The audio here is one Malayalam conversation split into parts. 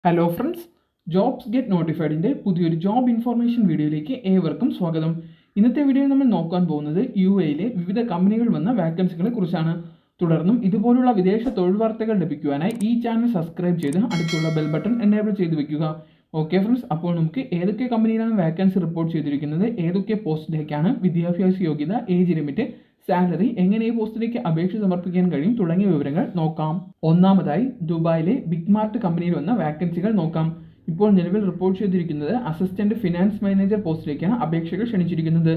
ഹലോ ഫ്രണ്ട്സ്, ജോബ്സ് ഗെറ്റ് നോട്ടിഫൈഡിൻ്റെ പുതിയൊരു ജോബ് ഇൻഫോർമേഷൻ വീഡിയോയിലേക്ക് ഏവർക്കും സ്വാഗതം. ഇന്നത്തെ വീഡിയോയിൽ നമ്മൾ നോക്കാൻ പോകുന്നത് UAE വിവിധ കമ്പനികൾ വന്ന വാക്കൻസികളെ കുറിച്ചാണ്. തുടർന്നും ഇതുപോലുള്ള വിദേശ തൊഴിൽ വാർത്തകൾ ലഭിക്കുവാനായി ഈ ചാനൽ സബ്സ്ക്രൈബ് ചെയ്ത് അടുത്തുള്ള ബെൽ ബട്ടൺ എനേബിൾ ചെയ്ത് വെക്കുക. ഓക്കെ ഫ്രണ്ട്സ്, അപ്പോൾ നമുക്ക് ഏതൊക്കെ കമ്പനിയിലാണ് വാക്കൻസി റിപ്പോർട്ട് ചെയ്തിരിക്കുന്നത്, ഏതൊക്കെ പോസ്റ്റിലേക്കാണ്, വിദ്യാഭ്യാസ യോഗ്യത, ഏജ് ലിമിറ്റ്, സാലറി, എങ്ങനെ ഈ പോസ്റ്റിലേക്ക് അപേക്ഷ സമർപ്പിക്കാൻ കഴിയും തുടങ്ങിയ വിവരങ്ങൾ നോക്കാം. ഒന്നാമതായി ദുബായിലെ ബിഗ് മാർട്ട് കമ്പനിയിൽ വന്ന വാക്കൻസികൾ നോക്കാം. ഇപ്പോൾ നിലവിൽ റിപ്പോർട്ട് ചെയ്തിരിക്കുന്നത് അസിസ്റ്റന്റ് ഫിനാൻസ് മാനേജർ പോസ്റ്റിലേക്കാണ് അപേക്ഷകൾ ക്ഷണിച്ചിരിക്കുന്നത്.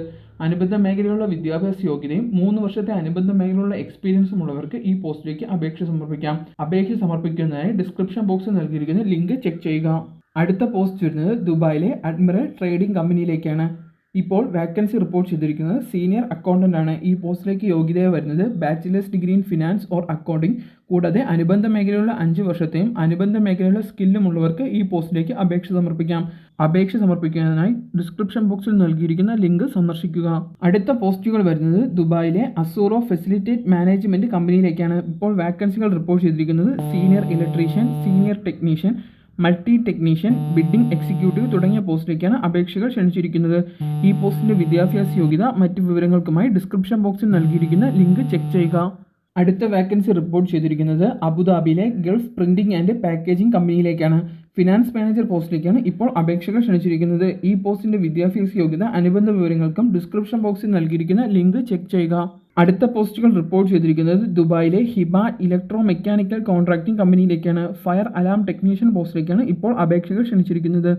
അനുബന്ധ മേഖലയിലുള്ള വിദ്യാഭ്യാസ യോഗ്യതയും 3 വർഷത്തെ അനുബന്ധ മേഖലയിലുള്ള എക്സ്പീരിയൻസും ഉള്ളവർക്ക് ഈ പോസ്റ്റിലേക്ക് അപേക്ഷ സമർപ്പിക്കാം. അപേക്ഷ സമർപ്പിക്കുന്നതിനായി ഡിസ്ക്രിപ്ഷൻ ബോക്സിൽ നൽകിയിരിക്കുന്ന ലിങ്ക് ചെക്ക് ചെയ്യുക. അടുത്ത പോസ്റ്റ് വരുന്നത് ദുബായിലെ അഡ്മിറൽ ട്രേഡിംഗ് കമ്പനിയിലേക്കാണ്. ഇപ്പോൾ വാക്കൻസി റിപ്പോർട്ട് ചെയ്തിരിക്കുന്നത് സീനിയർ അക്കൗണ്ടൻ്റ് ആണ്. ഈ പോസ്റ്റിലേക്ക് യോഗ്യതയായി വരുന്നത് bachelors degree in finance or accounting, കൂടാതെ അനുബന്ധ മേഖലയിലുള്ള 5 വർഷത്തെയും അനുബന്ധ മേഖലയിലുള്ള സ്കില്ലും ഉള്ളവർക്ക് ഈ പോസ്റ്റിലേക്ക് അപേക്ഷ സമർപ്പിക്കാം. അപേക്ഷ സമർപ്പിക്കുന്നതിനായി ഡിസ്ക്രിപ്ഷൻ ബോക്സിൽ നൽകിയിരിക്കുന്ന ലിങ്ക് സന്ദർശിക്കുക. അടുത്ത പോസ്റ്റുകൾ വരുന്നത് ദുബായിലെ അസൂറോ ഫെസിലിറ്റേറ്റ് മാനേജ്മെൻറ്റ് കമ്പനിയിലേക്കാണ്. ഇപ്പോൾ വാക്കൻസികൾ റിപ്പോർട്ട് ചെയ്തിരിക്കുന്നത് senior electrician, senior technician, multi technician, bidding executive തുടങ്ങിയ പോസ്റ്റിലേക്കാണ് അപേക്ഷകൾ ക്ഷണിച്ചിരിക്കുന്നത്. ഈ പോസ്റ്റിൻ്റെ വിദ്യാഭ്യാസ യോഗ്യത മറ്റു വിവരങ്ങൾക്കുമായി ഡിസ്ക്രിപ്ഷൻ ബോക്സിൽ നൽകിയിരിക്കുന്ന ലിങ്ക് ചെക്ക് ചെയ്യുക. അടുത്ത വാക്കൻസി റിപ്പോർട്ട് ചെയ്തിരിക്കുന്നത് അബുദാബിയിലെ ഗൾഫ് പ്രിന്റിംഗ് ആൻഡ് പാക്കേജിംഗ് കമ്പനിയിലേക്കാണ്. ഫിനാൻസ് മാനേജർ പോസ്റ്റിലേക്കാണ് ഇപ്പോൾ അപേക്ഷകൾ ക്ഷണിച്ചിരിക്കുന്നത്. ഈ പോസ്റ്റിൻ്റെ വിദ്യാഭ്യാസ യോഗ്യത അനുബന്ധ വിവരങ്ങൾക്കും ഡിസ്ക്രിപ്ഷൻ ബോക്സിൽ നൽകിയിരിക്കുന്ന ലിങ്ക് ചെക്ക് ചെയ്യുക. അടുത്ത പോസ്റ്റുകൾ റിപ്പോർട്ട് ചെയ്തിരിക്കുന്നത് ദുബായിലെ ഹിബ ഇലക്ട്രോ മെക്കാനിക്കൽ കോൺട്രാക്ടിംഗ് കമ്പനിയിലേക്കാണ്. ഫയർ അലാം ടെക്നീഷ്യൻ പോസ്റ്റിലേക്കാണ് ഇപ്പോൾ അപേക്ഷകൾ ക്ഷണിച്ചിരിക്കുന്നത്.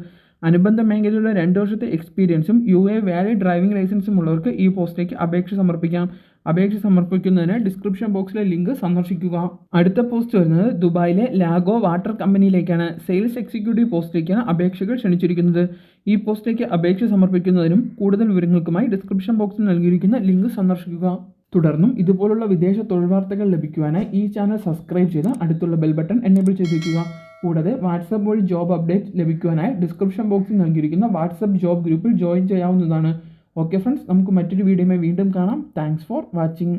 അനുബന്ധ മേഖലയിലുള്ള 2 വർഷത്തെ എക്സ്പീരിയൻസും UAE വാലിഡ് ഡ്രൈവിംഗ് ലൈസൻസും ഉള്ളവർക്ക് ഈ പോസ്റ്റിലേക്ക് അപേക്ഷ സമർപ്പിക്കാം. അപേക്ഷ സമർപ്പിക്കുന്നതിന് ഡിസ്ക്രിപ്ഷൻ ബോക്സിലെ ലിങ്ക് സന്ദർശിക്കുക. അടുത്ത പോസ്റ്റ് വരുന്നത് ദുബായിലെ ലാഗോ വാട്ടർ കമ്പനിയിലേക്കാണ്. സെയിൽസ് എക്സിക്യൂട്ടീവ് പോസ്റ്റിലേക്കാണ് അപേക്ഷകൾ ക്ഷണിച്ചിരിക്കുന്നത്. ഈ പോസ്റ്റിലേക്ക് അപേക്ഷ സമർപ്പിക്കുന്നതിനും കൂടുതൽ വിവരങ്ങൾക്കുമായി ഡിസ്ക്രിപ്ഷൻ ബോക്സിൽ നൽകിയിരിക്കുന്ന ലിങ്ക് സന്ദർശിക്കുക. തുടർന്നും ഇതുപോലുള്ള വിദേശ തൊഴിൽ വാർത്തകൾ ലഭിക്കുവാനായി ഈ ചാനൽ സബ്സ്ക്രൈബ് ചെയ്ത് അടുത്തുള്ള ബെൽ ബട്ടൺ എനേബിൾ ചെയ്തിരിക്കുക. കൂടാതെ വാട്സപ്പ് വഴി ജോബ് അപ്ഡേറ്റ് ലഭിക്കുവാനായി ഡിസ്ക്രിപ്ഷൻ ബോക്സിൽ നൽകിയിരിക്കുന്ന വാട്സപ്പ് ജോബ് ഗ്രൂപ്പിൽ ജോയിൻ ചെയ്യാവുന്നതാണ്. ഓക്കെ ഫ്രണ്ട്സ്, നമുക്ക് മറ്റൊരു വീഡിയോയുമായി വീണ്ടും കാണാം. Thanks for watching.